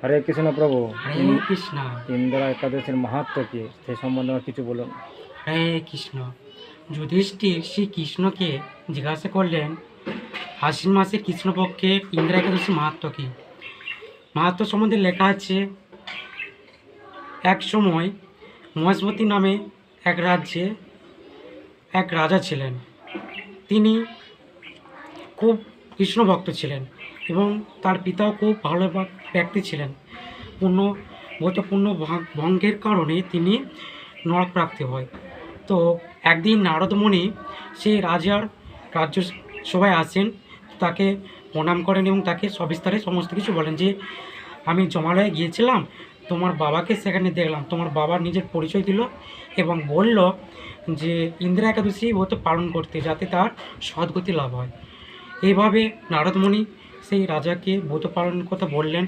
হরে কৃষ্ণ প্রভু। হরে কৃষ্ণ। ইন্দ্রা একাদশীর মাহাত্ম্য কি, সে সম্বন্ধে আমার কিছু বলুন। হরে কৃষ্ণ। যুধিষ্ঠির শ্রী কৃষ্ণকে জিজ্ঞাসা করলেন, আশ্বিন মাসের কৃষ্ণপক্ষের ইন্দ্রা একাদশীর মাহাত্ম্য কী। মাহাত্ম্য সম্বন্ধে লেখা আছে, এক সময় মহেশমতি নামে এক রাজ্যে এক রাজা ছিলেন। তিনি খুব কৃষ্ণ ভক্ত ছিলেন এবং তার পিতাও খুব ভালো ব্যক্তি ছিলেন। পূর্ণ ভঙ্গের কারণে তিনি নরক প্রাপ্তি হয়। তো একদিন নারদমণি সেই রাজার রাজ্য সভায় আসেন, তাকে প্রণাম করেন এবং তাকে সবিস্তারে সমস্ত কিছু বলেন যে, আমি জমালয়ে গিয়েছিলাম, তোমার বাবাকে সেখানে দেখলাম। তোমার বাবার নিজের পরিচয় দিল এবং বলল যে ইন্দ্রা একাদশী ব্রত পালন করতে, যাতে তার সদ্গতি লাভ হয়। এইভাবে নারদমণি সেই রাজাকে ব্রত পালনের কথা বললেন